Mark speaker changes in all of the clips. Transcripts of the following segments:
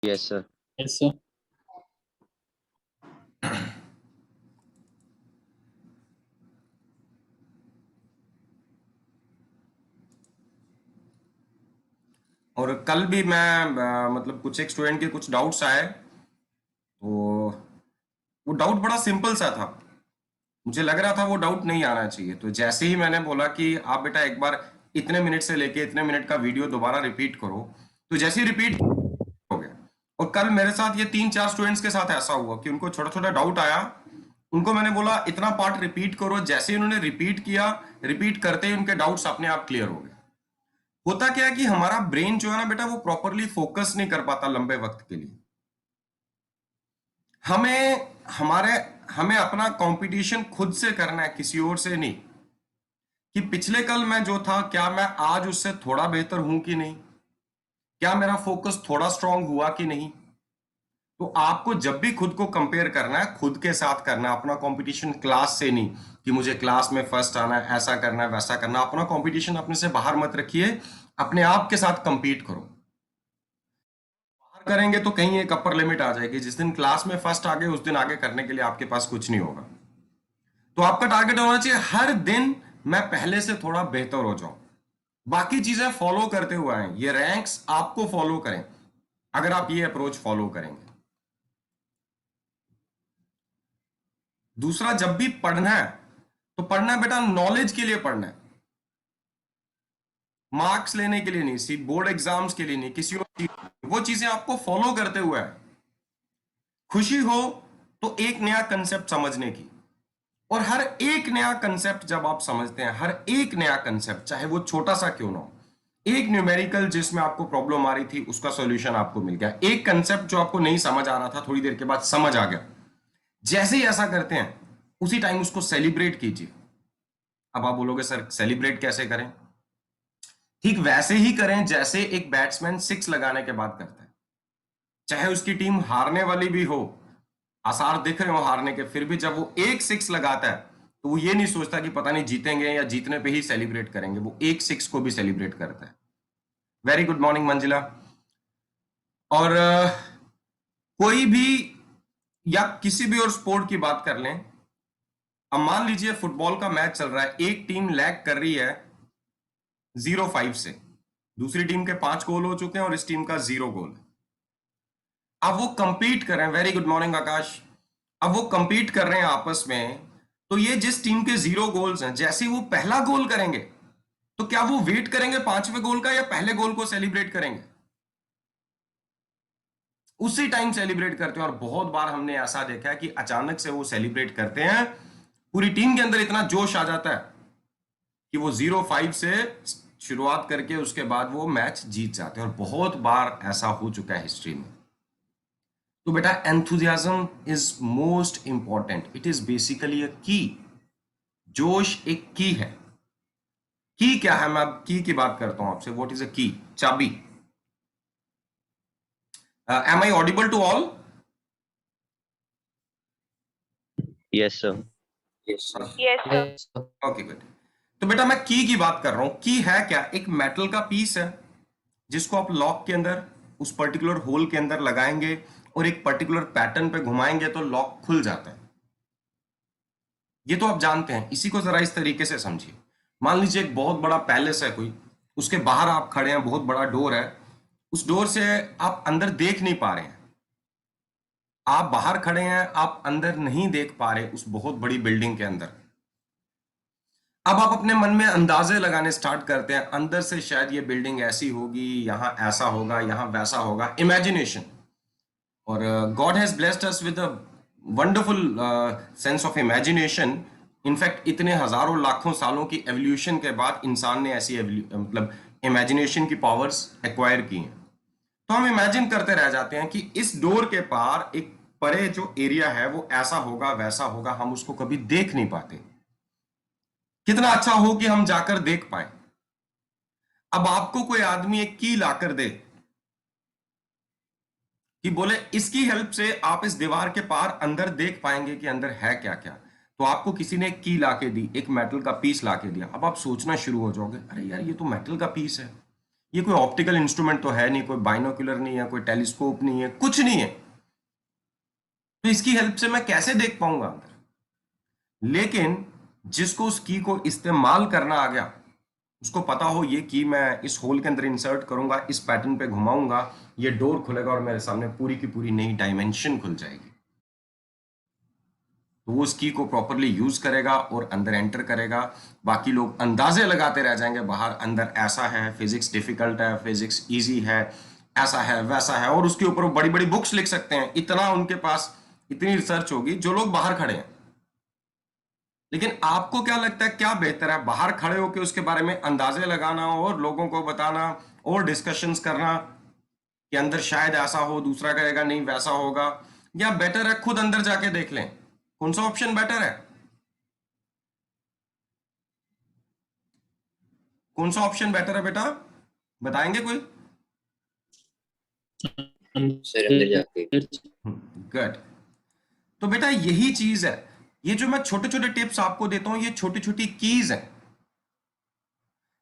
Speaker 1: Yes sir.
Speaker 2: Yes sir.
Speaker 3: और कल भी मैं मतलब कुछ एक स्टूडेंट के कुछ डाउट्स आए, तो वो डाउट बड़ा सिंपल सा था। मुझे लग रहा था वो डाउट नहीं आना चाहिए, तो जैसे ही मैंने बोला कि आप बेटा एक बार इतने मिनट से लेके इतने मिनट का वीडियो दोबारा रिपीट करो, तो जैसे ही रिपीट हो गया। और कल मेरे साथ ये 3-4 स्टूडेंट्स के साथ ऐसा हुआ कि उनको छोटा छोटा डाउट आया। उनको मैंने बोला इतना पार्ट रिपीट करो, जैसे ही उन्होंने रिपीट किया, रिपीट करते ही उनके डाउट्स अपने आप क्लियर हो गए। होता क्या है कि हमारा ब्रेन जो है ना बेटा, वो प्रॉपरली फोकस नहीं कर पाता लंबे वक्त के लिए। हमें हमारे हमें अपना कंपटीशन खुद से करना है, किसी और से नहीं। कि पिछले कल मैं जो था, क्या मैं आज उससे थोड़ा बेहतर हूं कि नहीं, क्या मेरा फोकस थोड़ा स्ट्रांग हुआ कि नहीं। तो आपको जब भी खुद को कंपेयर करना है, खुद के साथ करना है। अपना कंपटीशन क्लास से नहीं कि मुझे क्लास में फर्स्ट आना है, ऐसा करना है, वैसा करना। अपना कंपटीशन अपने से बाहर मत रखिए, अपने आप के साथ कंपीट करो। बाहर करेंगे तो कहीं एक अपर लिमिट आ जाएगी। जिस दिन क्लास में फर्स्ट आ गए, उस दिन आगे करने के लिए आपके पास कुछ नहीं होगा। तो आपका टारगेट होना चाहिए हर दिन मैं पहले से थोड़ा बेहतर हो जाऊं। बाकी चीजें फॉलो करते हुए आए, ये रैंक्स आपको फॉलो करें अगर आप ये अप्रोच फॉलो करेंगे। दूसरा, जब भी पढ़ना है तो पढ़ना है बेटा नॉलेज के लिए पढ़ना है, मार्क्स लेने के लिए नहीं, सिर्फ बोर्ड एग्जाम्स के लिए नहीं, किसी और चीज। वो चीजें आपको फॉलो करते हुए है। खुशी हो तो एक नया कंसेप्ट समझने की। और हर एक नया कंसेप्ट जब आप समझते हैं, हर एक नया कंसेप्ट चाहे वो छोटा सा क्यों ना हो, एक न्यूमेरिकल जिसमें आपको प्रॉब्लम आ रही थी उसका सॉल्यूशन आपको मिल गया, एक कंसेप्ट जो आपको नहीं समझ आ रहा था थोड़ी देर के बाद समझ आ गया, जैसे ही ऐसा करते हैं उसी टाइम उसको सेलिब्रेट कीजिए। अब आप बोलोगे सर सेलिब्रेट कैसे करें? ठीक वैसे ही करें जैसे एक बैट्समैन सिक्स लगाने के बाद करता है। चाहे उसकी टीम हारने वाली भी हो, आसार दिख रहे हो हारने के, फिर भी जब वो एक सिक्स लगाता है तो वो ये नहीं सोचता कि पता नहीं जीतेंगे या जीतने पे ही सेलिब्रेट करेंगे, वो एक सिक्स को भी सेलिब्रेट करता है। वेरी गुड मॉर्निंग मंजिला। और कोई भी या किसी भी और स्पोर्ट की बात कर लें। अब मान लीजिए फुटबॉल का मैच चल रहा है, एक टीम लैग कर रही है 0-5 से, दूसरी टीम के 5 गोल हो चुके हैं और इस टीम का 0 गोल है। अब वो कंपीट कर रहे हैं, वेरी गुड मॉर्निंग आकाश। अब वो कंपीट कर रहे हैं आपस में। तो ये जिस टीम के 0 गोल्स हैं, जैसे ही वो पहला गोल करेंगे तो क्या वो वेट करेंगे 5वें गोल का या पहले गोल को सेलिब्रेट करेंगे? उसी टाइम सेलिब्रेट करते हैं। और बहुत बार हमने ऐसा देखा है कि अचानक से वो सेलिब्रेट करते हैं, पूरी टीम के अंदर इतना जोश आ जाता है कि वो 0-5 से शुरुआत करके उसके बाद वो मैच जीत जाते हैं। और बहुत बार ऐसा हो चुका है हिस्ट्री में। तो बेटा enthusiasm is most important, it is basically अ की। जोश एक की है। की क्या है? मैं अब की बात करता हूं आपसे। What is a key? चाबी। Am I audible to all?
Speaker 1: Yes sir.
Speaker 4: Yes, sir.
Speaker 5: Yes, sir.
Speaker 2: Yes sir.
Speaker 3: Okay good. तो बेटा मैं की बात कर रहा हूं। की है क्या? एक मेटल का पीस है जिसको आप लॉक के अंदर उस पर्टिकुलर होल के अंदर लगाएंगे और एक पर्टिकुलर पैटर्न पे घुमाएंगे तो लॉक खुल जाता है। ये तो आप जानते हैं। इसी को जरा इस तरीके से समझिए। मान लीजिए एक बहुत बड़ा पैलेस है कोई, उसके बाहर आप खड़े हैं, बहुत बड़ा डोर है, उस डोर से आप अंदर देख नहीं पा रहे हैं। आप बाहर खड़े हैं, आप अंदर नहीं देख पा रहे उस बहुत बड़ी बिल्डिंग के अंदर। अब आप अपने मन में अंदाजे लगाने स्टार्ट करते हैं, अंदर से शायद ये बिल्डिंग ऐसी होगी, यहां ऐसा होगा, यहां वैसा होगा। इमेजिनेशन। और God has blessed us with a wonderful sense of imagination. In fact इतने हजारों लाखों सालों की एवोल्यूशन के बाद इंसान ने ऐसी मतलब इमेजिनेशन की पावर्स एक्वायर की हैं। तो हम इमेजिन करते रह जाते हैं कि इस डोर के पार एक परे जो एरिया है वो ऐसा होगा, वैसा होगा। हम उसको कभी देख नहीं पाते। कितना अच्छा हो कि हम जाकर देख पाए। अब आपको कोई आदमी एक की लाकर दे कि बोले इसकी हेल्प से आप इस दीवार के पार अंदर देख पाएंगे कि अंदर है क्या क्या। तो आपको किसी ने एक की लाके दी, एक मेटल का पीस लाके दिया। अब आप सोचना शुरू हो जाओगे, अरे यार ये तो मेटल का पीस है, ये कोई ऑप्टिकल इंस्ट्रूमेंट तो है नहीं, कोई बाइनोक्यूलर नहीं है, कोई टेलीस्कोप नहीं है, कुछ नहीं है, तो इसकी हेल्प से मैं कैसे देख पाऊंगा अंदर। लेकिन जिसको उस की को इस्तेमाल करना आ गया, उसको पता हो ये की मैं इस होल के अंदर इंसर्ट करूंगा, इस पैटर्न पे घुमाऊंगा, ये डोर खुलेगा और मेरे सामने पूरी की पूरी नई डायमेंशन खुल जाएगी, तो वो उस की को प्रॉपरली यूज करेगा और अंदर एंटर करेगा। बाकी लोग अंदाजे लगाते रह जाएंगे बाहर, अंदर ऐसा है, फिजिक्स डिफिकल्ट है, फिजिक्स इजी है, ऐसा है वैसा है, और उसके ऊपर बड़ी बड़ी बुक्स लिख सकते हैं, इतना उनके पास इतनी रिसर्च होगी जो लोग बाहर खड़े हैं। लेकिन आपको क्या लगता है क्या बेहतर है, बाहर खड़े होकर उसके बारे में अंदाजे लगाना और लोगों को बताना और डिस्कशंस करना कि अंदर शायद ऐसा हो, दूसरा कहेगा नहीं वैसा होगा, या बेटर है खुद अंदर जाके देख लें? कौन सा ऑप्शन बेटर है? कौन सा ऑप्शन बेटर है बेटा, बताएंगे कोई?
Speaker 1: सर अंदर जाके।
Speaker 3: गुड। तो बेटा यही चीज है, ये जो मैं छोटे छोटे टिप्स आपको देता हूं, ये छोटी छोटी कीज हैं।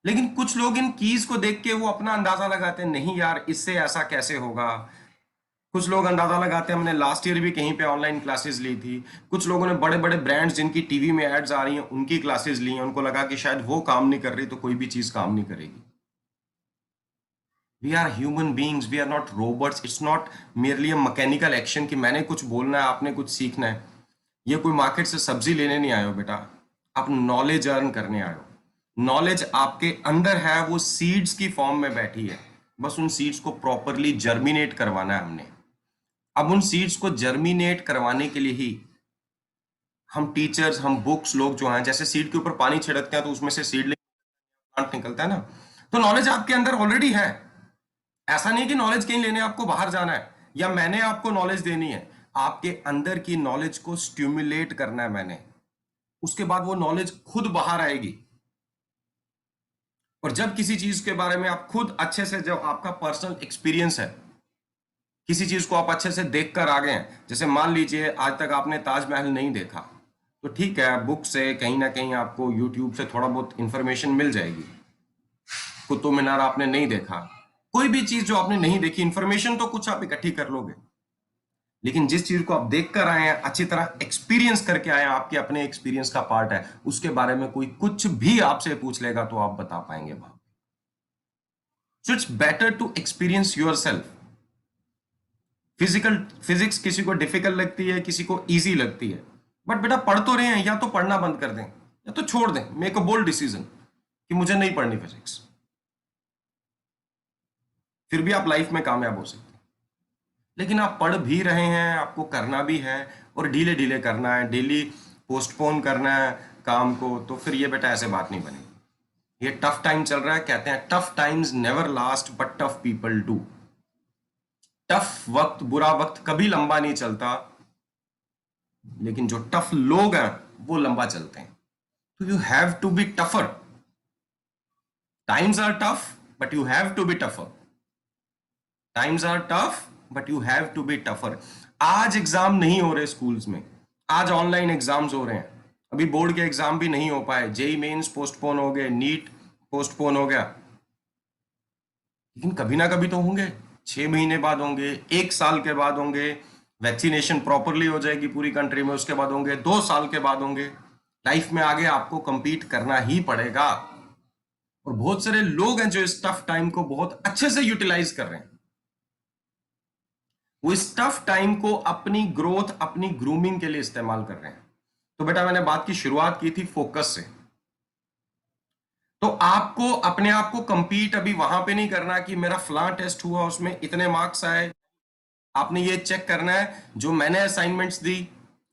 Speaker 3: लेकिन कुछ लोग इन कीज को देख के वो अपना अंदाजा लगाते हैं, नहीं यार इससे ऐसा कैसे होगा। कुछ लोग अंदाजा लगाते हैं, हमने लास्ट ईयर भी कहीं पे ऑनलाइन क्लासेस ली थी, कुछ लोगों ने बड़े बड़े ब्रांड्स जिनकी टीवी में एड्स आ रही हैं उनकी क्लासेस ली हैं, उनको लगा कि शायद वो काम नहीं कर रही तो कोई भी चीज काम नहीं करेगी। We are human beings, we are not robots, it's not merely a mechanical action कि मैंने कुछ बोलना है आपने कुछ सीखना है। ये कोई मार्केट से सब्जी लेने नहीं आए हो बेटा, आप नॉलेज अर्न करने आए हो। नॉलेज आपके अंदर है, वो सीड्स की फॉर्म में बैठी है, बस उन सीड्स को प्रॉपरली जर्मिनेट करवाना है हमने। अब उन सीड्स को जर्मिनेट करवाने के लिए ही हम टीचर्स, हम बुक्स, लोग जो हैं, जैसे सीड के ऊपर पानी छिड़कते हैं तो उसमें से सीड प्लांट निकलता है ना, तो नॉलेज आपके अंदर ऑलरेडी है। ऐसा नहीं कि नॉलेज कहीं लेने आपको बाहर जाना है या मैंने आपको नॉलेज देनी है, आपके अंदर की नॉलेज को स्टिमुलेट करना है मैंने, उसके बाद वो नॉलेज खुद बाहर आएगी। और जब किसी चीज के बारे में आप खुद अच्छे से, जब आपका पर्सनल एक्सपीरियंस है, किसी चीज को आप अच्छे से देख कर आ गए हैं, जैसे मान लीजिए आज तक आपने ताजमहल नहीं देखा, तो ठीक है बुक से कहीं ना कहीं आपको यूट्यूब से थोड़ा बहुत इंफॉर्मेशन मिल जाएगी। कुतुब मीनार आपने नहीं देखा, कोई भी चीज जो आपने नहीं देखी, इंफॉर्मेशन तो कुछ आप इकट्ठी कर लोगे, लेकिन जिस चीज को आप देख कर आए हैं, अच्छी तरह एक्सपीरियंस करके आए हैं, आपके अपने एक्सपीरियंस का पार्ट है, उसके बारे में कोई कुछ भी आपसे पूछ लेगा तो आप बता पाएंगे वहां। So it's better to experience yourself. Physics किसी को डिफिकल्ट लगती है, किसी को इजी लगती है, बट बेटा पढ़ तो रहे हैं, या तो पढ़ना बंद कर दें या तो छोड़ दें, मेक अ बोल्ड डिसीजन कि मुझे नहीं पढ़नी फिजिक्स, फिर भी आप लाइफ में कामयाब हो सकते हैं। लेकिन आप पढ़ भी रहे हैं, आपको करना भी है और ढीले ढीले करना है, डेली पोस्टपोन करना है काम को, तो फिर ये बेटा ऐसे बात नहीं बनेगी। ये टफ टाइम चल रहा है, कहते हैं tough times never last but tough people do. Tough वक्त, बुरा वक्त कभी लंबा नहीं चलता, लेकिन जो टफ लोग हैं वो लंबा चलते हैं। तो you have to be tougher. Times are tough but you have to be tougher. Times are tough but you have to be tougher. आज एग्जाम नहीं हो रहे स्कूल्स में, आज ऑनलाइन एग्जाम्स हो रहे हैं, अभी बोर्ड के एग्जाम भी नहीं हो पाए, जेई मेंस पोस्टपोन हो गए, नीट पोस्टपोन हो गया, लेकिन कभी ना कभी तो होंगे, 6 महीने बाद होंगे, 1 साल के बाद होंगे, वैक्सीनेशन प्रॉपरली हो जाएगी पूरी कंट्री में, उसके बाद होंगे, 2 साल के बाद होंगे। लाइफ में आगे आपको कंपीट करना ही पड़ेगा। और बहुत सारे लोग हैं जो इस टफ टाइम को बहुत अच्छे से यूटिलाइज कर रहे हैं, वो इस टफ टाइम को अपनी ग्रोथ, अपनी ग्रूमिंग के लिए इस्तेमाल कर रहे हैं। तो बेटा मैंने बात की शुरुआत की थी फोकस से, तो आपको अपने आप को कंपीट अभी वहां पे नहीं करना कि मेरा फलां टेस्ट हुआ उसमें इतने मार्क्स आए। आपने ये चेक करना है जो मैंने असाइनमेंट्स दी,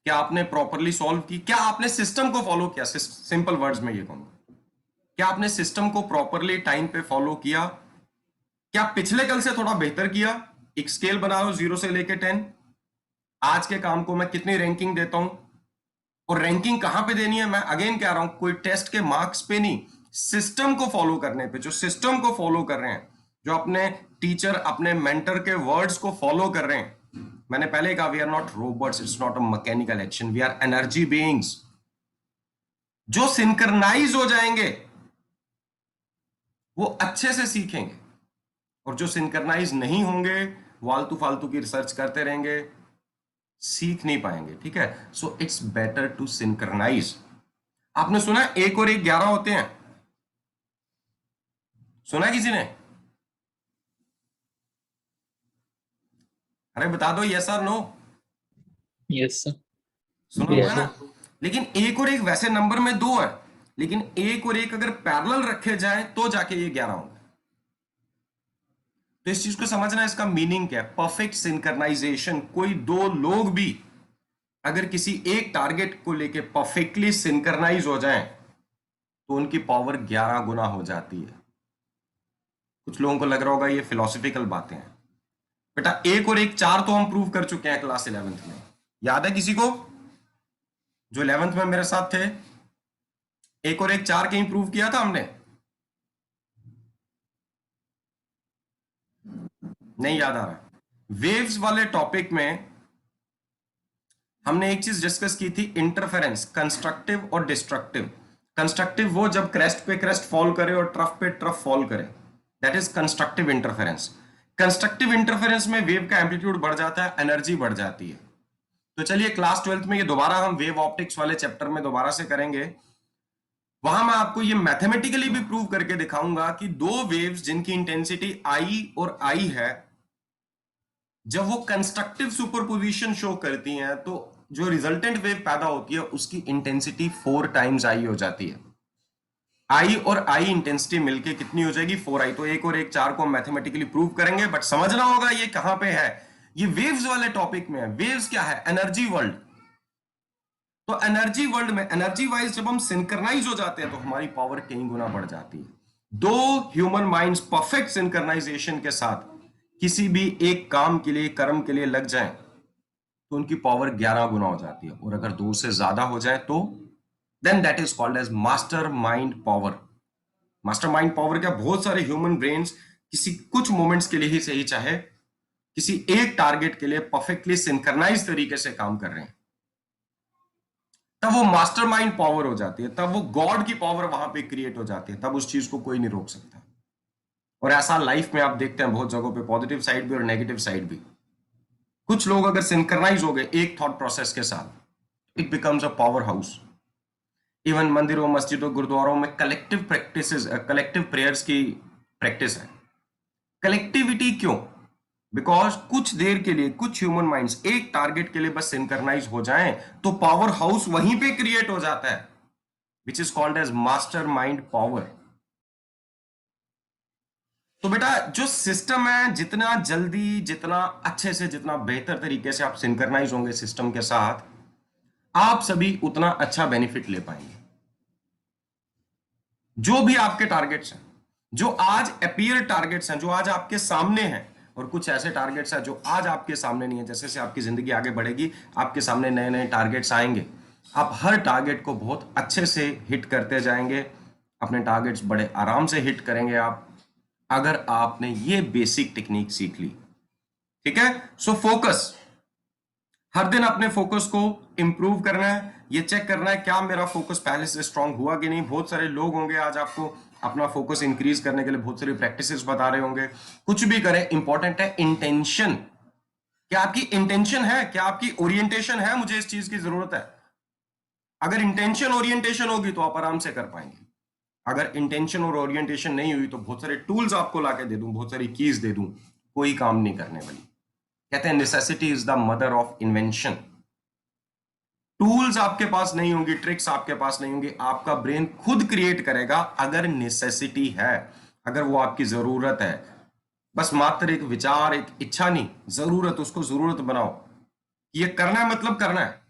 Speaker 3: क्या आपने प्रॉपरली सॉल्व की, क्या आपने सिस्टम को फॉलो किया। सिंपल वर्ड्स में ये कहूंगा, क्या आपने सिस्टम को प्रॉपरली टाइम पे फॉलो किया, क्या पिछले कल से थोड़ा बेहतर किया। एक स्केल बनाओ 0 से लेके 10, आज के काम को मैं कितनी रैंकिंग देता हूं, और रैंकिंग कहां पे देनी है, मैं अगेन कह रहा हूं, कोई टेस्ट के मार्क्स पे नहीं, सिस्टम को फॉलो करने पे। जो सिस्टम को फॉलो कर रहे हैं, जो अपने टीचर, अपने मेंटर के वर्ड्स को फॉलो कर रहे हैं, मैंने पहले ही कहा we are not robots, it's not a mechanical action, we are energy beings. जो सिंक्रनाइज हो जाएंगे वो अच्छे से सीखेंगे, और जो सिंक्रनाइज नहीं होंगे वो आलतू फालतू की रिसर्च करते रहेंगे, सीख नहीं पाएंगे, ठीक है। So it's better to synchronize. आपने सुना है 1 और 1 11 होते हैं? सुना है किसी ने? अरे बता दो, यस और नो।
Speaker 2: Yes sir.
Speaker 3: सुना
Speaker 2: Yes,
Speaker 3: होगा ना। लेकिन 1 और 1 वैसे नंबर में 2 है, लेकिन 1 और 1 अगर पैरेलल रखे जाएं तो जाके ये 11 होंगे। तो इस चीज को समझना, इसका मीनिंग क्या है। परफेक्ट सिंक्रनाइजेशन, कोई दो लोग भी अगर किसी एक टारगेट को लेके परफेक्टली सिंक्रनाइज हो जाएं तो उनकी पावर 11 गुना हो जाती है। कुछ लोगों को लग रहा होगा ये फिलोसफिकल बातें हैं। बेटा 1 और 1 4 तो हम प्रूव कर चुके हैं क्लास 11th में। याद है किसी को जो 11th में मेरे साथ थे? 1 और 1 4 कहीं प्रूव किया था हमने? नहीं याद आ रहा। वेव्स वाले टॉपिक में हमने एक चीज डिस्कस की थी, इंटरफेरेंस, कंस्ट्रक्टिव और डिस्ट्रक्टिव। कंस्ट्रक्टिव वो जब क्रेस्ट पे क्रेस्ट फॉल करे और ट्रफ पे ट्रफ फॉल करे, that is constructive interference. Constructive interference में वेव का एम्पलीट्यूड बढ़ जाता है, एनर्जी बढ़ जाती है। तो चलिए क्लास 12th में ये दोबारा हम वेव ऑप्टिक्स वाले चैप्टर में दोबारा से करेंगे। वहां मैं आपको ये मैथमेटिकली भी प्रूव करके दिखाऊंगा कि दो वेव्स जिनकी इंटेंसिटी आई और आई है, जब वो कंस्ट्रक्टिव सुपरपोजिशन शो करती हैं तो जो रिजल्टेंट वेव पैदा होती है उसकी इंटेंसिटी 4 टाइम्स आई हो जाती है। आई और आई इंटेंसिटी मिलके कितनी हो जाएगी? 4i। तो 1 और 1 4 को मैथमेटिकली प्रूव करेंगे, बट समझना होगा ये कहां पे है। ये वेव्स वाले टॉपिक में है। वेव्स क्या है? Energy world. तो एनर्जी वर्ल्ड में एनर्जी वाइज जब हम सिंक्रनाइज हो जाते हैं तो हमारी पावर कई गुना बढ़ जाती है। दो ह्यूमन माइंड्स परफेक्ट सिंक्रनाइजेशन के साथ किसी भी एक काम के लिए, कर्म के लिए लग जाएं तो उनकी पावर 11 गुना हो जाती है। और अगर 2 से ज्यादा हो जाए तो then that is called as master mind power. Master mind power क्या? बहुत सारे ह्यूमन ब्रेन्स किसी कुछ मोमेंट्स के लिए ही सही चाहे किसी एक टारगेट के लिए परफेक्टली सिंक्रनाइज तरीके से काम कर रहे हैं, तब वो मास्टरमाइंड पावर हो जाती है, तब वो गॉड की पावर वहां पे क्रिएट हो जाती है, तब उस चीज को कोई नहीं रोक सकता। और ऐसा लाइफ में आप देखते हैं बहुत जगहों पे, पॉजिटिव साइड भी और नेगेटिव साइड भी। कुछ लोग अगर सिंक्रनाइज हो गए एक थॉट प्रोसेस के साथ, it becomes a power house. Even मंदिरों, मस्जिदों, गुरुद्वारों में कलेक्टिव प्रैक्टिसेस, कलेक्टिव प्रेयर्स की प्रैक्टिस है। कलेक्टिविटी क्यों? बिकॉज कुछ देर के लिए कुछ ह्यूमन माइंड्स एक टारगेट के लिए बस सिंक्रनाइज हो जाएं तो पावर हाउस वहीं पे क्रिएट हो जाता है, which is called as master mind power. तो बेटा जो सिस्टम है, जितना जल्दी, जितना अच्छे से, जितना बेहतर तरीके से आप सिंक्रनाइज होंगे सिस्टम के साथ, आप सभी उतना अच्छा बेनिफिट ले पाएंगे। जो भी आपके टारगेट्स हैं, जो आज अपीयर टारगेट्स हैं, जो आज आपके सामने हैं, और कुछ ऐसे टारगेट्स हैं जो आज आपके सामने नहीं है। जैसे जैसे आपकी जिंदगी आगे बढ़ेगी आपके सामने नए नए टारगेट्स आएंगे, आप हर टारगेट को बहुत अच्छे से हिट करते जाएंगे। अपने टारगेट्स बड़े आराम से हिट करेंगे आप, अगर आपने ये बेसिक टेक्निक सीख ली, ठीक है। सो फोकस, हर दिन अपने फोकस को इंप्रूव करना है। ये चेक करना है क्या मेरा फोकस पहले से स्ट्रांग हुआ कि नहीं। बहुत सारे लोग होंगे आज आपको अपना फोकस इंक्रीज करने के लिए बहुत सारी प्रैक्टिसेस बता रहे होंगे। कुछ भी करें, इंपॉर्टेंट है इंटेंशन। क्या आपकी इंटेंशन है? क्या आपकी ओरिएंटेशन है? मुझे इस चीज की जरूरत है। अगर इंटेंशन ओरिएंटेशन होगी तो आप आराम से कर पाएंगे। अगर इंटेंशन और ओरिएंटेशन नहीं हुई तो बहुत सारे टूल्स आपको लाके दे दूं, बहुत सारी कीज दे दूं, कोई काम नहीं करने वाली। कहते हैं necessity is the mother of invention. Tools आपके पास नहीं होंगी, ट्रिक्स आपके पास नहीं होंगी, आपका ब्रेन खुद क्रिएट करेगा अगर नेसेसिटी है, अगर वो आपकी जरूरत है। बस मात्र एक विचार, एक इच्छा नहीं, जरूरत, उसको जरूरत बनाओ। ये करना है मतलब करना है।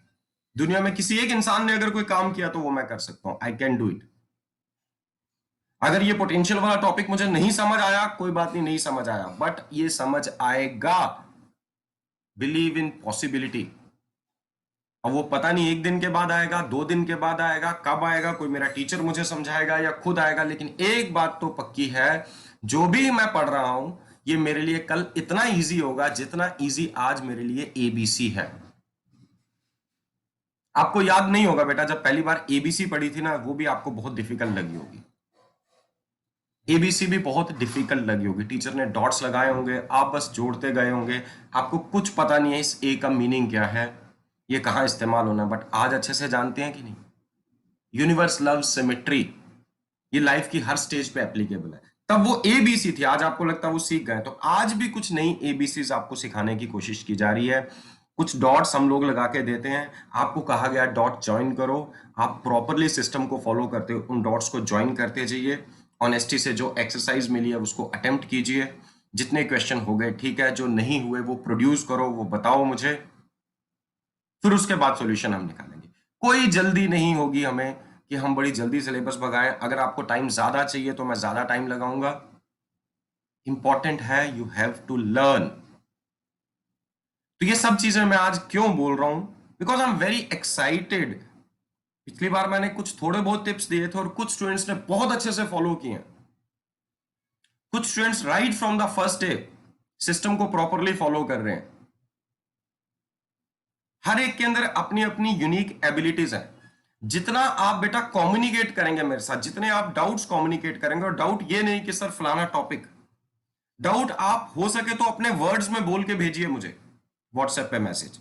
Speaker 3: दुनिया में किसी एक इंसान ने अगर कोई काम किया तो वो मैं कर सकता हूं, आई कैन डू इट। अगर ये पोटेंशियल वाला टॉपिक मुझे नहीं समझ आया, कोई बात नहीं, नहीं समझ आया, बट ये समझ आएगा। Believe in possibility. अब वो पता नहीं 1 दिन के बाद आएगा, 2 दिन के बाद आएगा, कब आएगा, कोई मेरा टीचर मुझे समझाएगा या खुद आएगा, लेकिन एक बात तो पक्की है, जो भी मैं पढ़ रहा हूं ये मेरे लिए कल इतना इजी होगा जितना इजी आज मेरे लिए एबीसी है। आपको याद नहीं होगा बेटा, जब पहली बार एबीसी पढ़ी थी ना, वो भी आपको बहुत डिफिकल्ट लगी होगी। एबीसी भी बहुत डिफिकल्ट लगी होगी, टीचर ने डॉट्स लगाए होंगे, आप बस जोड़ते गए होंगे, आपको कुछ पता नहीं है इस ए का मीनिंग क्या है, ये कहाँ इस्तेमाल होना है, बट आज अच्छे से जानते हैं कि नहीं। यूनिवर्स लव्स सिमेट्री, ये लाइफ की हर स्टेज पे एप्लीकेबल है। तब वो एबीसी थी, आज आपको लगता है वो सीख गए, तो आज भी कुछ नई एबीसीज आपको सिखाने की कोशिश की जा रही है। कुछ डॉट्स हम लोग लगा के देते हैं, आपको कहा गया डॉट ज्वाइन करो, आप प्रॉपरली सिस्टम को फॉलो करते हो, उन डॉट्स को ज्वाइन करते जाइए, ऑनेस्टी से जो एक्सरसाइज मिली है उसको अटेम्प्ट कीजिए, जितने क्वेश्चन हो गए ठीक है, जो नहीं हुए वो प्रोड्यूस करो, वो बताओ मुझे, फिर उसके बाद सॉल्यूशन हम निकालेंगे। कोई जल्दी नहीं होगी हमें कि हम बड़ी जल्दी सिलेबस भगाएं, अगर आपको टाइम ज्यादा चाहिए तो मैं ज्यादा टाइम लगाऊंगा। इंपॉर्टेंट है यू हैव टू लर्न। तो ये सब चीजें मैं आज क्यों बोल रहा हूं, because I am very excited. पिछली बार मैंने कुछ थोड़े बहुत टिप्स दिए थे और कुछ स्टूडेंट्स ने बहुत अच्छे से फॉलो किए हैं। कुछ students right from the first day system को प्रॉपरली फॉलो कर रहे हैं। हर एक के अंदर अपनी अपनी यूनिक एबिलिटीज है। जितना आप बेटा कम्युनिकेट करेंगे मेरे साथ, जितने आप डाउट्स कम्युनिकेट करेंगे, और डाउट ये नहीं कि सर फलाना टॉपिक, डाउट आप हो सके तो अपने वर्ड्स में बोल के भेजिए मुझे व्हाट्सएप पे मैसेज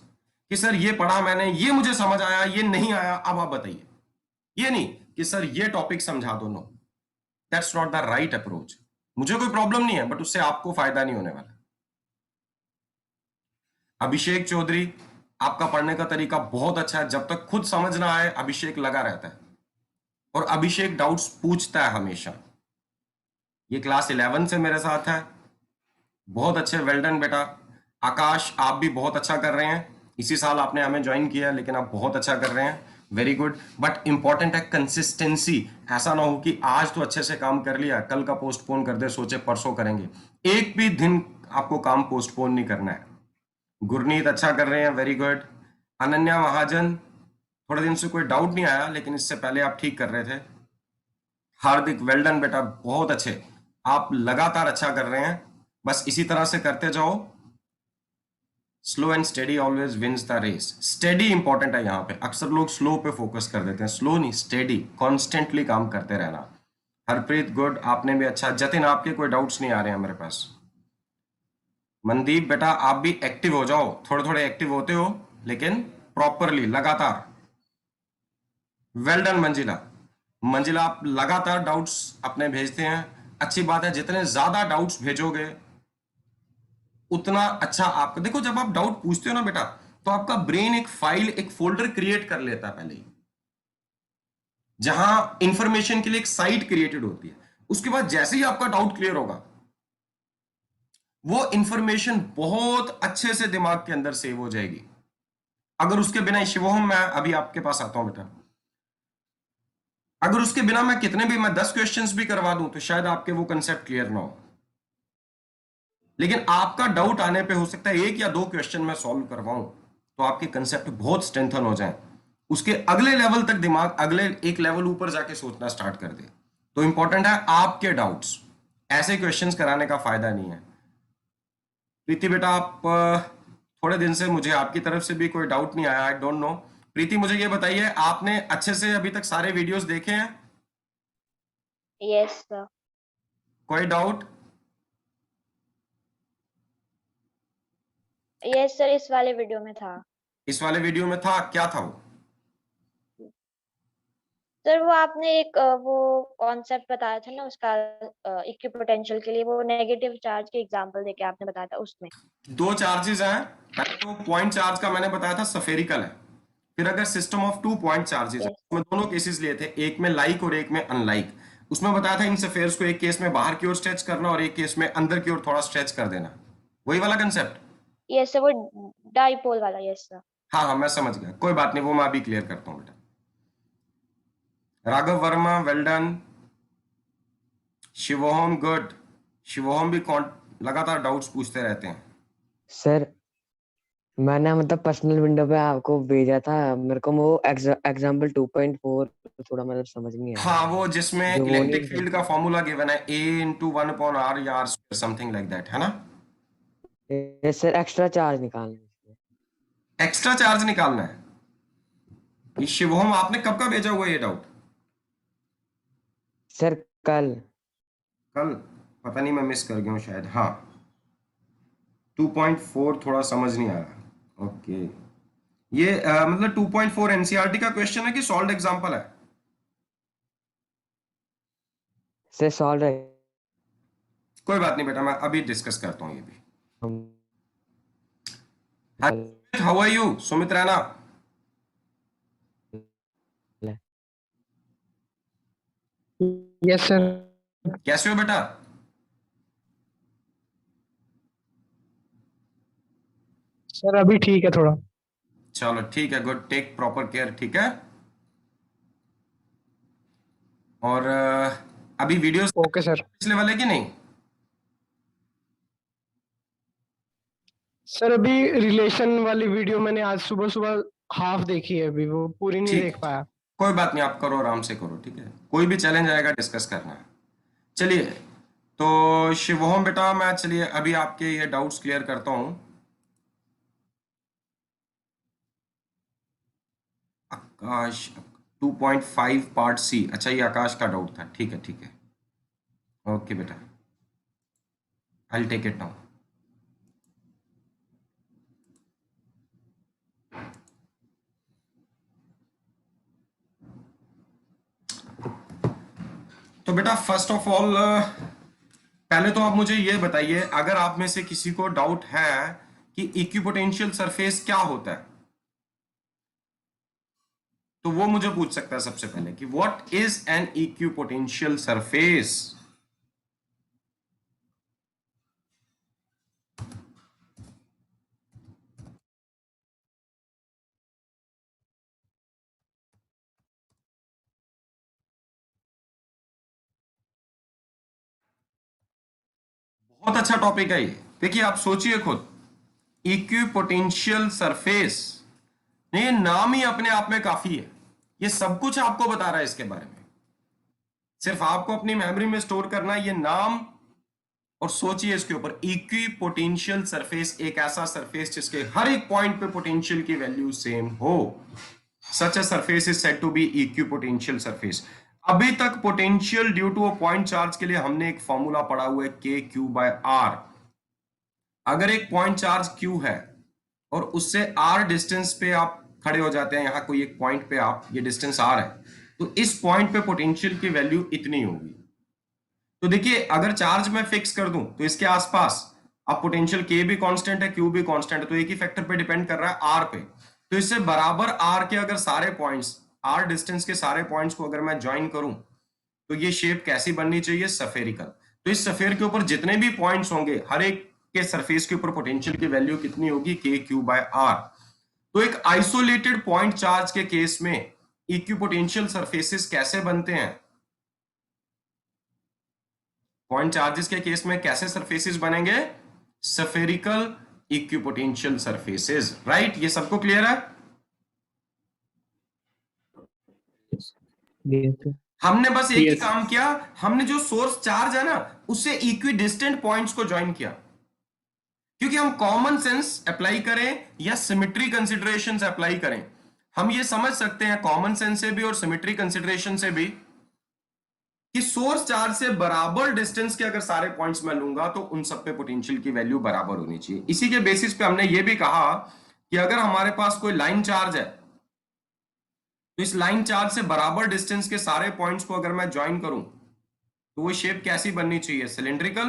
Speaker 3: कि सर ये पढ़ा मैंने, ये मुझे समझ आया, ये नहीं आया, अब आप बताइए। ये नहीं कि सर ये टॉपिक समझा दो, no, that's not the right approach. मुझे कोई प्रॉब्लम नहीं है, बट उससे आपको फायदा नहीं होने वाला। अभिषेक चौधरी, आपका पढ़ने का तरीका बहुत अच्छा है, जब तक खुद समझ ना आए अभिषेक लगा रहता है, और अभिषेक डाउट्स पूछता है हमेशा। ये क्लास 11 से मेरे साथ है, बहुत अच्छे, वेल डन बेटा। आकाश, आप भी बहुत अच्छा कर रहे हैं, इसी साल आपने हमें ज्वाइन किया है, लेकिन आप बहुत अच्छा कर रहे हैं, वेरी गुड। बट इंपॉर्टेंट है कंसिस्टेंसी, ऐसा ना हो कि आज तो अच्छे से काम कर लिया, कल का पोस्टपोन कर दे, सोचे परसों करेंगे। एक भी दिन आपको काम पोस्टपोन नहीं करना है। गुरनीत अच्छा कर रहे हैं, वेरी गुड। अनन्या महाजन, थोड़े दिन से कोई डाउट नहीं आया, लेकिन इससे पहले आप ठीक कर रहे थे। हार्दिक, वेल डन बेटा, बहुत अच्छे, आप लगातार अच्छा कर रहे हैं, बस इसी तरह से करते जाओ। Slow and steady always wins the race. Steady important है यहाँ पे, अक्सर लोग स्लो पे फोकस कर देते हैं, स्लो नहीं, स्टेडी, कॉन्स्टेंटली काम करते रहना। हरप्रीत गुड, आपने भी अच्छा। जतिन, आपके कोई डाउट्स नहीं आ रहे हैं मेरे पास। मनदीप बेटा, आप भी एक्टिव हो जाओ, थोड़े थोड़े एक्टिव होते हो, लेकिन प्रॉपरली, लगातार। वेल डन मंजिला, मंजिला आप लगातार डाउट्स अपने भेजते हैं, अच्छी बात है, जितने ज्यादा डाउट्स भेजोगे उतना अच्छा। आपका देखो, जब आप डाउट पूछते हो ना बेटा, तो आपका ब्रेन एक फाइल, एक फोल्डर क्रिएट कर लेता है पहले ही, जहां इंफॉर्मेशन के लिए एक साइट क्रिएटेड होती है। उसके बाद जैसे ही आपका डाउट क्लियर होगा, वो इंफॉर्मेशन बहुत अच्छे से दिमाग के अंदर सेव हो जाएगी। अगर उसके बिना, शिवोहम, मैं अभी आपके पास आता हूं बेटा, अगर उसके बिना मैं कितने भी, मैं 10 क्वेश्चंस भी करवा दूं तो शायद आपके वो कंसेप्ट क्लियर ना हो, लेकिन आपका डाउट आने पे हो सकता है एक या दो क्वेश्चन मैं सॉल्व करवाऊं तो आपके कंसेप्ट बहुत स्ट्रेंथन हो जाएं, उसके अगले लेवल तक दिमाग अगले एक लेवल ऊपर जाके सोचना स्टार्ट कर दे। तो इंपॉर्टेंट है आपके डाउट्स, ऐसे क्वेश्चंस कराने का फायदा नहीं है। प्रीति बेटा, आप थोड़े दिन से मुझे आपकी तरफ से भी कोई डाउट नहीं आया, आई डोंट नो। प्रीति, मुझे ये बताइए, आपने अच्छे से अभी तक सारे वीडियोस देखे हैं?
Speaker 4: Yes sir.
Speaker 3: कोई डाउट?
Speaker 4: यस सर, इस वाले वीडियो में था।
Speaker 3: इस वाले वीडियो में था, क्या था वो?
Speaker 4: सर वो आपने एक वो कॉन्सेप्ट बताया था ना उसका, इक्विपोटेंशियल के लिए, वो नेगेटिव चार्ज के एग्जांपल देके आपने बताया था उसमें।
Speaker 3: दो चार्जेस हैं, पहले तो पॉइंट चार्ज का मैंने बताया था सफेरिकल है, फिर अगर सिस्टम ऑफ 2 पॉइंट चार्जेस है,
Speaker 4: यस
Speaker 3: उसमें दोनों केसेस लिए थे, एक में लाइक और एक में अनलाइक। उसमें बताया था इन सफेयर्स को एक केस में बाहर की ओर स्ट्रेच करना और एक केस में अंदर की ओर थोड़ा स्ट्रेच कर देना, वही वाला कंसेप्ट।
Speaker 4: यस सर, वो डाइपोल वाला। Yes sir.
Speaker 3: हाँ हाँ, मैं समझ गया, कोई बात नहीं, वो मैं अभी क्लियर करता हूँ बेटा। Raghav Verma, well done. Shivoham, good. Shivoham भी लगातार डाउट्स पूछते रहते हैं।
Speaker 5: सर मैंने मतलब पर्सनल विंडो पे आपको भेजा था, मेरे को वो एग्जाम्पल 2.4 थोड़ा मतलब समझ नहीं आया।
Speaker 3: हाँ, वो जिसमें
Speaker 5: जो वो
Speaker 3: इलेक्ट्रिक
Speaker 5: नहीं
Speaker 3: फील्ड का फॉर्मूला गिवन है, A × 1/r या r square, something like that, है ना?
Speaker 5: ये सर एक्स्ट्रा चार्ज निकालना है।
Speaker 3: एक्स्ट्रा चार्ज निकालना है। ये शिवोहम, आपने कब का भेजा हुआ ये डाउट?
Speaker 5: सर कल।
Speaker 3: कल पता नहीं, मैं मिस कर गया हूँ शायद। हाँ 2.4 थोड़ा समझ नहीं आ रहा। ओके ये मतलब 2.4 एनसीईआरटी का क्वेश्चन है कि सॉल्व्ड एग्जांपल है?
Speaker 5: से सॉल्व है।
Speaker 3: कोई बात नहीं बेटा, मैं अभी डिस्कस करता हूँ ये भी। How are you Sumit Raina?
Speaker 6: Yes sir.
Speaker 3: कैसे हो बेटा?
Speaker 6: सर अभी ठीक है थोड़ा।
Speaker 3: चलो ठीक है, गुड, टेक प्रॉपर केयर, ठीक है। और अभी वीडियोस
Speaker 6: ओके सर।
Speaker 3: पिछले वाले की नहीं?
Speaker 6: सर अभी रिलेशन वाली वीडियो मैंने आज सुबह सुबह हाफ देखी है, अभी वो पूरी नहीं
Speaker 3: ठीक,
Speaker 6: देख पाया।
Speaker 3: कोई बात नहीं, आप करो, आराम से करो, ठीक है। कोई भी चैलेंज आएगा डिस्कस करना है। चलिए तो शिवोहम बेटा, मैं चलिए अभी आपके ये डाउट्स क्लियर करता हूं। आकाश 2.5 पार्ट सी, अच्छा ये आकाश का डाउट था, ठीक है ठीक है। ओके बेटा, आई टेक इट नाउ। तो बेटा फर्स्ट ऑफ ऑल पहले तो आप मुझे ये बताइए, अगर आप में से किसी को डाउट है कि इक्विपोटेंशियल सरफेस क्या होता है, तो वो मुझे पूछ सकता है सबसे पहले कि what is an equipotential surface. बहुत अच्छा टॉपिक है ये। देखिए आप सोचिए खुद, इक्विपोटेंशियल सरफेस, ये नाम ही अपने आप में काफी है, ये सब कुछ आपको बता रहा है इसके बारे में। सिर्फ आपको अपनी मेमोरी में स्टोर करना है ये नाम, और सोचिए इसके ऊपर, इक्विपोटेंशियल सरफेस, एक ऐसा सरफेस जिसके हर एक पॉइंट पे पोटेंशियल की वैल्यू सेम हो। Such a surface is said to be equipotential surface. अभी तक potential due to a point charge के लिए हमने एक फॉर्मूला पढ़ा हुआ है, के क्यू बाय आर। अगर एक पॉइंट चार्ज क्यू है और उससे आर डिस्टेंस पे आप खड़े हो जाते हैं, यहां कोई एक पॉइंट पे आप, ये डिस्टेंस आर है, तो इस पॉइंट पे पोटेंशियल की वैल्यू इतनी होगी। तो देखिए अगर चार्ज मैं फिक्स कर दूं तो इसके आसपास अब पोटेंशियल के भी कांस्टेंट है, क्यू भी कांस्टेंट है, तो एक ही फैक्टर पे डिपेंड कर रहा है, आर पे। तो इससे बराबर आर के अगर सारे पॉइंट्स, आर डिस्टेंस के सारे पॉइंट्स को अगर मैं ज्वाइन करूं तो ये शेप कैसी बननी चाहिए? सफेरिकल। तो इस सफेयर के ऊपर जितने भी पॉइंट्स होंगे, हर एक के सरफेस के ऊपर पोटेंशियल की वैल्यू कितनी होगी? के क्यू बाय आर। तो एक आइसोलेटेड पॉइंट चार्ज के केस में इक्विपोटेंशियल सरफेसेस कैसे बनते हैं? पॉइंट चार्जेस के केस में कैसे सरफेसेस बनेंगे? Spherical equipotential surfaces, right? ये सबको क्लियर है? हमने बस एक ही काम किया, हमने जो सोर्स चार्ज है ना उससे इक्विडिस्टेंट पॉइंट्स को ज्वाइन किया। क्योंकि हम कॉमन सेंस अप्लाई करें या सिमेट्री कंसीडरेशंस अप्लाई करें, हम ये समझ सकते हैं कॉमन सेंस से भी और सिमेट्री कंसीडरेशन से भी कि सोर्स चार्ज से बराबर डिस्टेंस के अगर सारे पॉइंट्स मैं लूंगा तो उन सब पे पोटेंशियल की वैल्यू बराबर होनी चाहिए। इसी के बेसिस पे हमने ये भी कहा कि अगर हमारे पास कोई लाइन चार्ज है तो इस लाइन चार्ज से बराबर डिस्टेंस के सारे पॉइंट्स को अगर मैं ज्वाइन करूं तो वो शेप कैसी बननी चाहिए? सिलेंड्रिकल।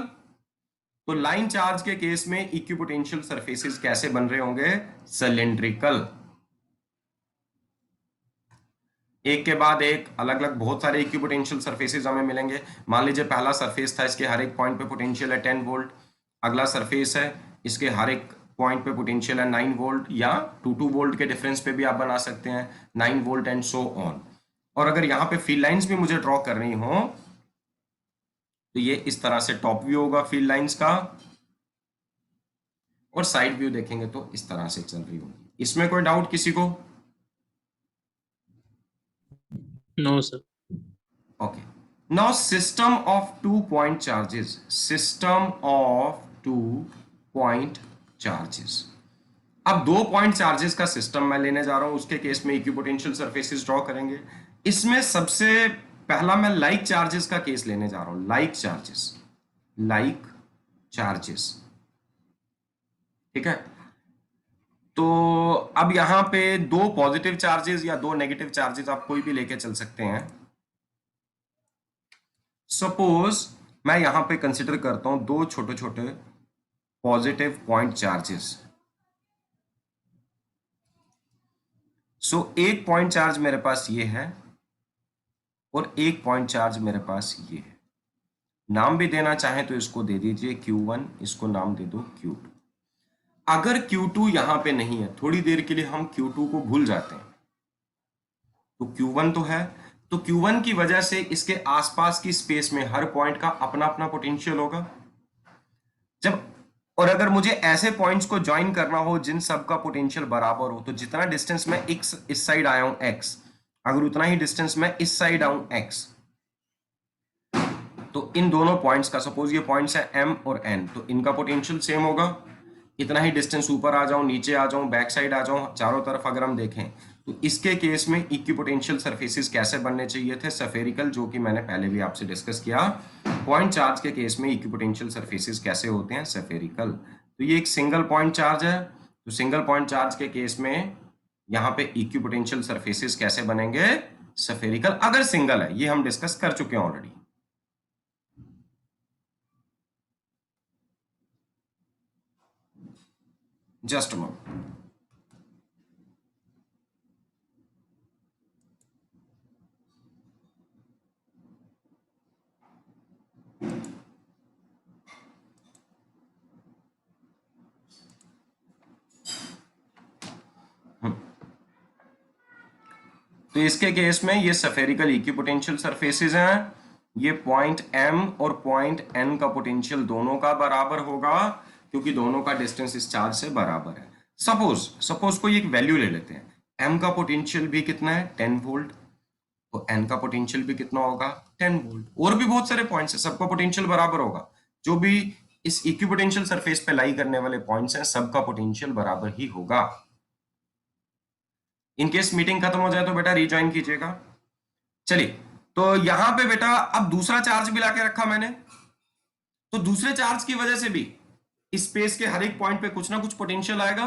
Speaker 3: तो लाइन चार्ज के केस में इक्विपोटेंशियल सरफेसेस कैसे बन रहे होंगे? सिलेंड्रिकल। एक के बाद एक अलग अलग बहुत सारे इक्विपोटेंशियल सरफेसेस हमें मिलेंगे। मान लीजिए पहला सरफेस था, इसके हर एक पॉइंट पे पोटेंशियल है 10 वोल्ट। अगला सरफेस है, इसके हर एक पॉइंट पे पोटेंशियल है 9 वोल्ट, या 2 वोल्ट के डिफरेंस पे भी आप बना सकते हैं 9 वोल्ट एंड सो ऑन। और अगर यहाँ पे फील्ड लाइंस भी मुझे ड्रॉ करनी हो तो ये इस तरह से टॉप व्यू होगा फील्ड लाइंस का, और साइड व्यू देखेंगे तो इस तरह से चल रही होगी। इसमें कोई डाउट किसी को?
Speaker 2: No sir.
Speaker 3: Okay. Now system of 2-point charges. System of 2-point charges. अब 2 पॉइंट चार्जेस का सिस्टम मैं लेने जा रहा हूं, उसके केस में इक्विपोटेंशियल सरफेसेस ड्रॉ करेंगे। इसमें सबसे पहला मैं लाइक चार्जेस का केस लेने जा रहा हूं, लाइक चार्जेस, ठीक है। तो अब यहां पे दो पॉजिटिव चार्जेस या दो नेगेटिव चार्जेस आप कोई भी लेके चल सकते हैं। सपोज मैं यहां पे कंसिडर करता हूं दो छोटे छोटे पॉजिटिव पॉइंट चार्जेस। सो एक पॉइंट चार्ज मेरे पास ये है और एक पॉइंट चार्ज मेरे पास ये है। नाम भी देना चाहें तो इसको दे दीजिए Q1, इसको नाम दे दो Q2। अगर Q2 यहां पे नहीं है, थोड़ी देर के लिए हम Q2 को भूल जाते हैं, तो Q1 तो है, तो Q1 की वजह से इसके आसपास की स्पेस में हर पॉइंट का अपना अपना पोटेंशियल होगा। और अगर मुझे ऐसे पॉइंट्स को ज्वाइन करना हो जिन सब का पोटेंशियल बराबर हो, तो जितना डिस्टेंस मैं इस साइड आया हूं x, अगर उतना ही डिस्टेंस मैं इस साइड आऊं x, तो इन दोनों पॉइंट्स का, सपोज ये पॉइंट्स है m और n, तो इनका पोटेंशियल सेम होगा। इतना ही डिस्टेंस ऊपर आ जाऊं, नीचे आ जाऊं, बैक साइड आ जाऊं, चारों तरफ अगर हम देखें तो इसके केस में इक्विपोटेंशियल सरफेसेस कैसे बनने चाहिए थे? स्फेरिकल, जो कि मैंने पहले भी आपसे डिस्कस किया। पॉइंट चार्ज के केस में इक्विपोटेंशियल सरफेसेस कैसे होते हैं? स्फेरिकल। तो ये एक सिंगल पॉइंट चार्ज है, तो सिंगल पॉइंट चार्ज के केस में यहाँ पे इक्विपोटेंशियल सरफेसेस कैसे बनेंगे? स्फेरिकल, अगर सिंगल है। ये हम डिस्कस कर चुके हैं ऑलरेडी। Just a moment. तो इसके केस में ये स्फेरिकल इक्विपोटेंशियल सरफेसेस हैं। ये पॉइंट M और पॉइंट N का पोटेंशियल दोनों का बराबर होगा, क्योंकि दोनों का डिस्टेंस इस चार्ज से बराबर है। सपोज कोई एक वैल्यू ले लेते हैं। M का पोटेंशियल भी कितना है? 10 वोल्ट। तो N का पोटेंशियल भी कितना होगा? 10 वोल्ट। और भी बहुत सारे पॉइंट्स हैं, सबका पोटेंशियल बराबर होगा। जो भी इस इक्विपोटेंशियल सरफेस पे लाई करने वाले पॉइंट्स हैं, सबका पोटेंशियल बराबर ही होगा। इनकेस मीटिंग खत्म हो जाए तो बेटा रिज्वाइन कीजिएगा। चलिए, तो यहां पे बेटा अब दूसरा चार्ज भी लाके रखा मैंने, तो दूसरे चार्ज की वजह से भी इस स्पेस के हर एक पॉइंट पे कुछ ना कुछ पोटेंशियल आएगा।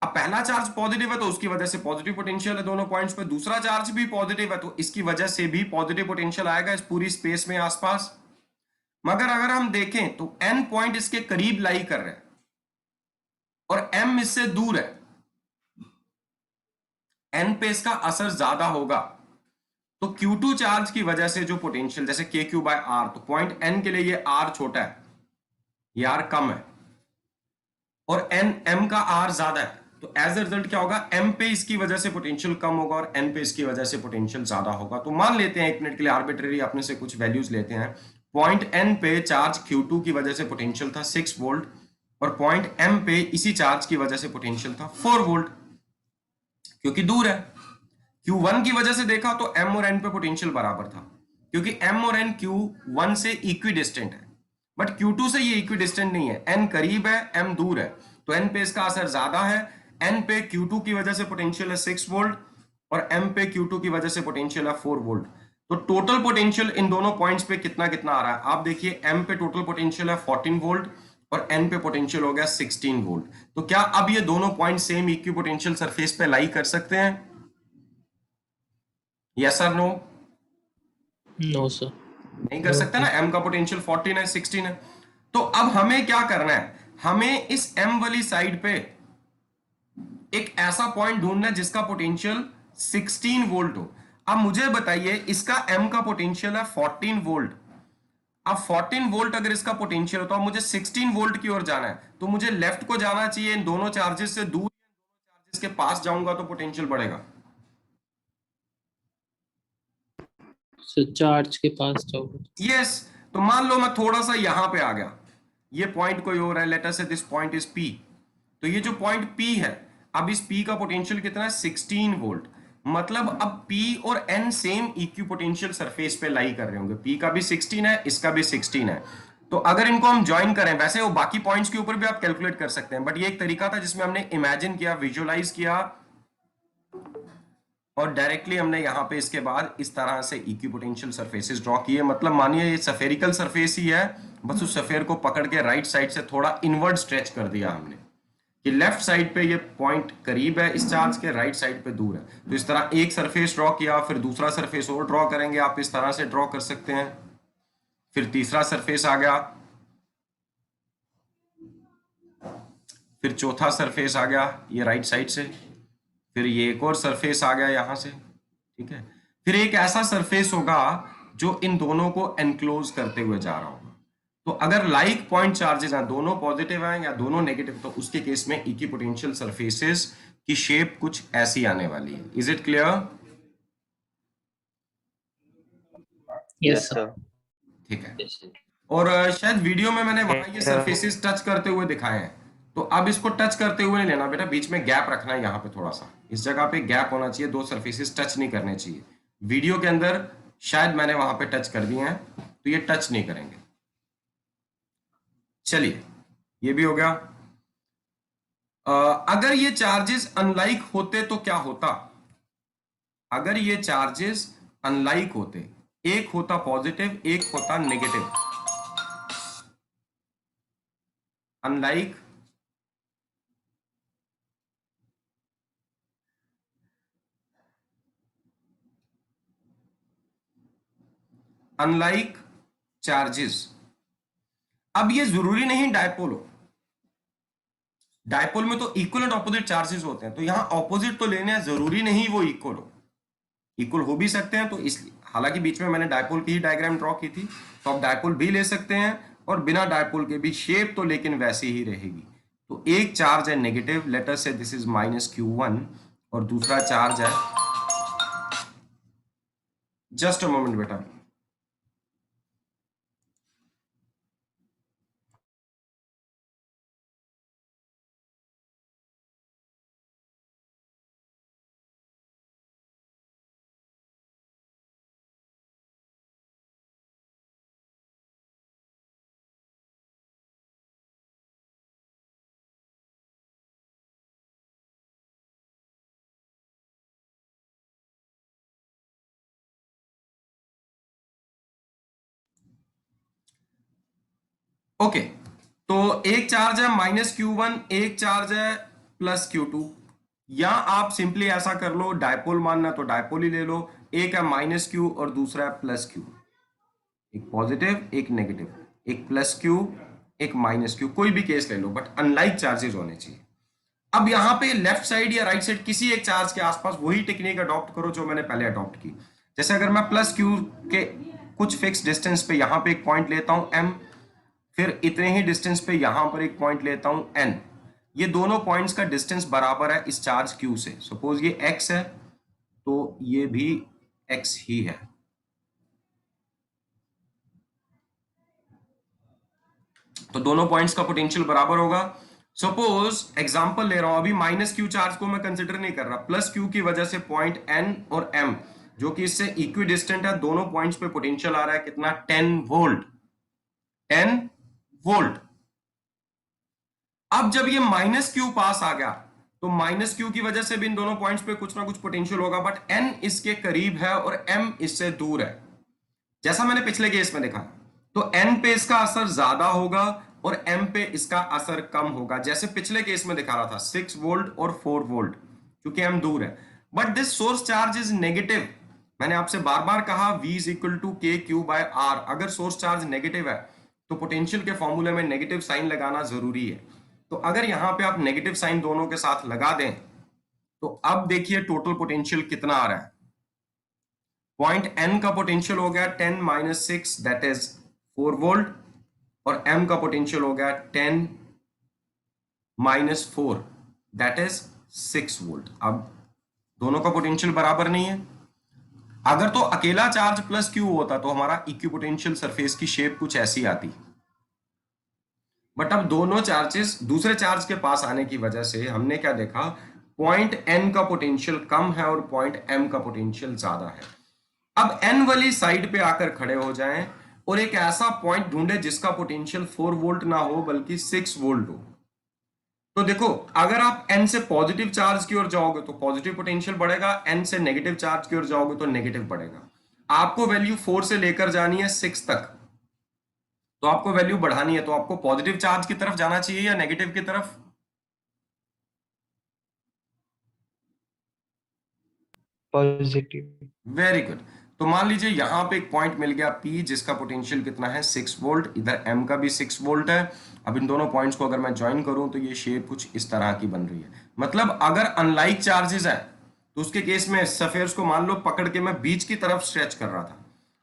Speaker 3: अब पहला चार्ज पॉजिटिव है तो उसकी वजह से पॉजिटिव पोटेंशियल है दोनों पॉइंट्स पे। दूसरा चार्ज भी पॉजिटिव है तो इसकी वजह से भी पॉजिटिव पोटेंशियल आएगा इस पूरी स्पेस में आसपास। मगर अगर हम देखें तो N पॉइंट इसके करीब लाई कर रहे हैं और M इससे दूर है, N पे इसका असर ज्यादा होगा। तो Q2 चार्ज की वजह से जो पोटेंशियल, जैसे KQ/R, तो पॉइंट N के लिए ये R छोटा है, ये R कम है, और M का R ज्यादा है। तो एज अ रिजल्ट क्या होगा? M पे इसकी वजह से पोटेंशियल कम होगा और N पे इसकी वजह से पोटेंशियल ज्यादा होगा। तो मान लेते हैं एक मिनट के लिए, आर्बिट्रेरी अपने से कुछ वैल्यूज लेते हैं। पॉइंट N पे चार्ज Q2 की वजह से पोटेंशियल था 6 वोल्ट और पॉइंट M पे इसी चार्ज की वजह से पोटेंशियल था 4 वोल्ट, क्योंकि दूर है। Q1 की वजह से देखा तो M और N पे पोटेंशियल बराबर था, क्योंकि M और N Q1 से इक्विडिस्टेंट है, बट Q2 से ये इक्विडिस्टेंट नहीं है। N करीब है, M दूर है, तो N पे इसका असर ज्यादा है। N पे Q2 की वजह से पोटेंशियल है 6 वोल्ट और M पे Q2 की वजह से पोटेंशियल है 4 वोल्ट। तो टोटल पोटेंशियल इन दोनों पॉइंट्स पे कितना कितना आ रहा है आप देखिए। M पे टोटल पोटेंशियल है 14 वोल्ट और N पे पोटेंशियल हो गया 16 वोल्ट। तो क्या अब ये दोनों पॉइंट सेम इक्विपोटेंशियल सरफेस पे लाई कर सकते हैं? यस और नो?
Speaker 2: नो सर,
Speaker 3: नहीं कर सकते ना, M का पोटेंशियल 14 है, 16 है। तो अब हमें क्या करना है? हमें इस M वाली साइड पे एक ऐसा पॉइंट ढूंढना है जिसका पोटेंशियल 16 वोल्ट हो। अब मुझे बताइए, इसका M का पोटेंशियल है 14 वोल्ट। अब 14 वोल्ट अगर इसका पोटेंशियल हो तो अब मुझे 16 वोल्ट की ओर जाना है, तो मुझे लेफ्ट को जाना चाहिए, इन दोनों चार्जेस से दूर, दोनों चार्जेस के पास जाऊंगा तो पोटेंशियल बढ़ेगा।
Speaker 2: सर चार्ज के पास जाओ।
Speaker 3: यस, तो मान लो मैं थोड़ा सा यहां पे आ गया, ये पॉइंट कोई और है, लेट अस से दिस पॉइंट इज P। तो ये जो पॉइंट P है, अब इस P का पोटेंशियल कितना है? 16 वोल्ट। मतलब अब P और N सेम इक्विपोटेंशियल सरफेस पे लाई कर रहे होंगे। P का भी 16 है, इसका भी 16 है। तो अगर इनको हम ज्वाइन करें, वैसे वो बाकी पॉइंट्स के ऊपर भी आप कैलकुलेट कर सकते हैं, बट ये एक तरीका था जिसमें हमने इमेजिन किया, विजुअलाइज किया और डायरेक्टली हमने यहाँ पे इसके बाद इस तरह से इक्विपोटेंशियल सरफेसेस ड्रॉ किए। मतलब मानिए ये सफेरिकल सरफेस ही है, बस उस सफेयर को पकड़ के राइट साइड से थोड़ा इनवर्ड स्ट्रेच कर दिया हमने कि लेफ्ट साइड पे ये पॉइंट करीब है इस चार्ज के, राइट साइड पे दूर है। तो इस तरह एक सरफेस ड्रॉ किया, फिर दूसरा सरफेस और ड्रॉ करेंगे, आप इस तरह से ड्रॉ कर सकते हैं। फिर तीसरा सरफेस आ गया, फिर चौथा सरफेस आ गया ये राइट साइड से, फिर ये एक और सरफेस आ गया यहां से, ठीक है। फिर एक ऐसा सरफेस होगा जो इन दोनों को एनक्लोज करते हुए जा रहा होगा। तो अगर लाइक पॉइंट चार्जेस हैं, दोनों पॉजिटिव हैं या दोनों नेगेटिव, तो उसके केस में इक्विपोटेंशियल सरफेसेस की शेप कुछ ऐसी आने वाली है। Is it clear?
Speaker 2: Yes sir.
Speaker 3: ठीक है।
Speaker 1: Yes, sir.
Speaker 3: और शायद वीडियो में मैंने वहां ये सरफेसेस टच करते हुए दिखाए हैं, तो अब इसको टच करते हुए नहीं लेना बेटा, बीच में गैप रखना है। यहाँ पे थोड़ा सा इस जगह पे गैप होना चाहिए, दो सरफेसेस टच नहीं करने चाहिए। वीडियो के अंदर शायद मैंने वहां पे टच कर दिए हैं, तो ये टच नहीं करेंगे। चलिए ये भी हो गया। अगर ये चार्जेस अनलाइक होते तो क्या होता? अगर ये चार्जेस अनलाइक होते, एक होता पॉजिटिव एक होता नेगेटिव, अनलाइक अनलाइक चार्जेस। अब ये जरूरी नहीं डायपोल हो, डायपोल में तो इक्वल एंड ऑपोजिट चार्जेस होते हैं, तो यहां ऑपोजिट तो लेने हैं, जरूरी नहीं वो इक्वल हो, इक्वल हो भी सकते हैं। तो इसलिए हालांकि बीच में मैंने डायपोल की ही डायग्राम ड्रॉ की थी, तो आप डायपोल भी ले सकते हैं और बिना डायपोल के भी शेप तो लेकिन वैसी ही रहेगी। तो एक चार्ज है नेगेटिव, लेट अस से दिस इज -q1, और दूसरा चार्ज है, जस्ट अ मोमेंट बेटा, ओके। तो एक चार्ज है -q1, एक चार्ज है +q2, या आप सिंपली ऐसा कर लो, डायपोल मानना तो डायपोल ही ले लो, एक है -q और दूसरा है +q, एक पॉजिटिव एक नेगेटिव, एक +q एक -q, कोई भी केस ले लो, बट अनलाइक चार्जेस होने चाहिए। अब यहां पे लेफ्ट साइड या राइट साइड किसी एक चार्ज के आसपास वही टेक्निक अडॉप्ट करो जो मैंने पहले अडॉप्ट की। जैसे अगर मैं +q के कुछ फिक्स डिस्टेंस पे यहां पे एक पॉइंट लेता हूं m, फिर इतने ही डिस्टेंस पे यहां पर एक पॉइंट लेता हूं n, ये दोनों पॉइंट्स का डिस्टेंस बराबर है इस चार्ज q से। सपोज ये x है तो ये भी x ही है। तो दोनों पॉइंट्स का पोटेंशियल बराबर होगा। सपोज एग्जांपल ले रहा हूं, अभी -q चार्ज को मैं कंसिडर नहीं कर रहा, +q की वजह से पॉइंट n और m जो कि इससे इक्वी डिस्टेंट है, दोनों पॉइंट्स पे पोटेंशियल आ रहा है कितना, 10 वोल्ट, 10 वोल्ट। अब जब ये -q पास आ गया तो -q की वजह से भी इन दोनों पॉइंट्स पे कुछ ना कुछ पोटेंशियल होगा, बट n इसके करीब है और m इससे दूर है, जैसा मैंने पिछले केस में देखा। तो n पे इसका असर ज्यादा होगा और m पे इसका असर कम होगा, जैसे पिछले केस में दिखा रहा था 6 वोल्ट और 4 वोल्ट, क्योंकि m दूर है। But this source charge is negative. मैंने आपसे बार बार कहा v is equal to kq/r। अगर सोर्स चार्ज नेगेटिव है तो पोटेंशियल के फॉर्मूले में नेगेटिव साइन लगाना जरूरी है। तो अगर यहां पे आप नेगेटिव साइन दोनों के साथ लगा दें तो अब देखिए टोटल पोटेंशियल कितना आ रहा है। पॉइंट n का पोटेंशियल हो गया 10 - 6 दैट इज 4 वोल्ट, और m का पोटेंशियल हो गया 10 - 4 दैट इज 6 वोल्ट। अब दोनों का पोटेंशियल बराबर नहीं है। अगर तो अकेला चार्ज +q होता तो हमारा इक्विपोटेंशियल सरफेस की शेप कुछ ऐसी आती, बट अब दोनों चार्जेस दूसरे चार्ज के पास आने की वजह से हमने क्या देखा, पॉइंट n का पोटेंशियल कम है और पॉइंट m का पोटेंशियल ज्यादा है। अब n वाली साइड पे आकर खड़े हो जाएं और एक ऐसा पॉइंट ढूंढे जिसका पोटेंशियल 4 वोल्ट ना हो बल्कि 6 वोल्ट हो। तो देखो, अगर आप n से पॉजिटिव चार्ज की ओर जाओगे तो पॉजिटिव पोटेंशियल बढ़ेगा, n से नेगेटिव चार्ज की ओर जाओगे तो नेगेटिव बढ़ेगा। आपको वैल्यू 4 से लेकर जानी है 6 तक, तो आपको वैल्यू बढ़ानी है, तो आपको पॉजिटिव चार्ज की तरफ जाना चाहिए या नेगेटिव की तरफ?
Speaker 6: पॉजिटिव।
Speaker 3: Very good. तो मान लीजिए यहां पे एक पॉइंट मिल गया P, जिसका पोटेंशियल कितना है 6 वोल्ट, इधर M का भी 6 वोल्ट है। अब इन दोनों पॉइंट्स को अगर मैं ज्वाइन करूं तो ये शेप कुछ इस तरह की बन रही है। मतलब अगर अनलाइक चार्जेस है तो उसके केस में सफेयर्स को मान लो पकड़ के मैं बीच की तरफ स्ट्रेच कर रहा था,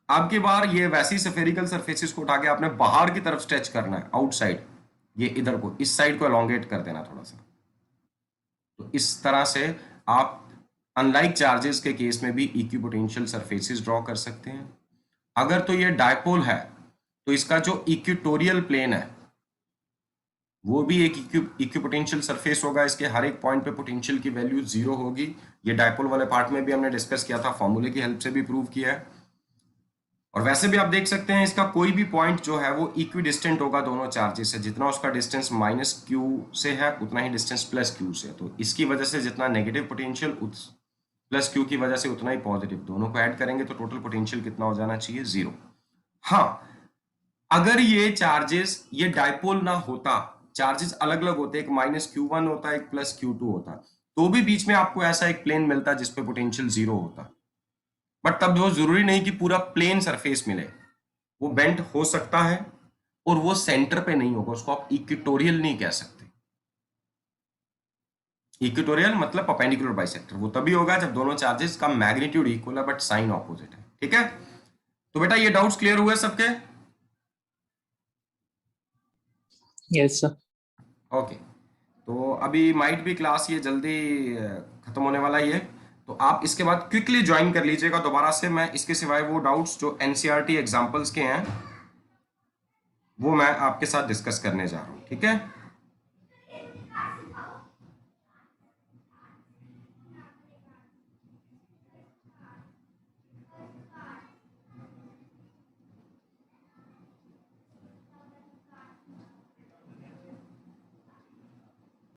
Speaker 3: अब की बार ये वैसी सफेरिकल सरफेसेस को उठा के आपने बाहर की तरफ स्ट्रेच करना है, आउटसाइड, ये इधर को, इस साइड को एलोंगेट कर देना थोड़ा सा। तो इस तरह से आप अनलाइक चार्जेस के केस में भी इक्विपोटेंशियल सरफेसेस ड्रॉ कर सकते हैं। अगर तो ये डायपोल है तो इसका जो इक्वेटोरियल प्लेन है वो भी एक इक्विपोटेंशियल सरफेस होगा, इसके हर एक पॉइंट पे पोटेंशियल की वैल्यू 0 होगी। ये डायपोल वाले पार्ट में भी हमने डिस्कस किया था, फॉर्मूले की हेल्प से भी प्रूव किया है। और वैसे भी आप देख सकते हैं इसका कोई भी पॉइंट जो है वो इक्विडिस्टेंट होगा दोनों चार्जेस से, जितना उसका डिस्टेंस -q से है उतना ही डिस्टेंस +q से। तो इसकी वजह से जितना नेगेटिव पोटेंशियल +q की वजह से उतना ही पॉजिटिव, दोनों को ऐड करेंगे तो टोटल पोटेंशियल कितना हो जाना चाहिए 0। हाँ, अगर ये चार्जेस, ये डायपोल ना होता, चार्जेस अलग अलग होते, एक -q1 होता, एक +q2 होता, तो भी बीच में आपको ऐसा एक प्लेन मिलता जिसपे पोटेंशियल 0 होता। बट तब वो जरूरी नहीं कि पूरा प्लेन सरफेस मिले, वो बेंट हो सकता है और वो सेंटर पे नहीं होगा, उसको आप इक्वेटोरियल नहीं कह सकते। इक्वेटोरियल मतलब परपेंडिकुलर बाइसेक्टर, वो तभी होगा जब दोनों चार्जेस का मैग्नीट्यूड इक्वल है बट साइन ऑपोजिट है। ठीक है, तो बेटा ये डाउट्स क्लियर हुए सबके?
Speaker 2: Yes sir.
Speaker 3: ओके, तो अभी माइट भी क्लास ये जल्दी खत्म होने वाला ही है, तो आप इसके बाद क्विकली ज्वाइन कर लीजिएगा दोबारा से। मैं इसके सिवाय वो डाउट्स जो एनसीईआरटी एग्जाम्पल्स के हैं वो मैं आपके साथ डिस्कस करने जा रहा हूँ। ठीक है।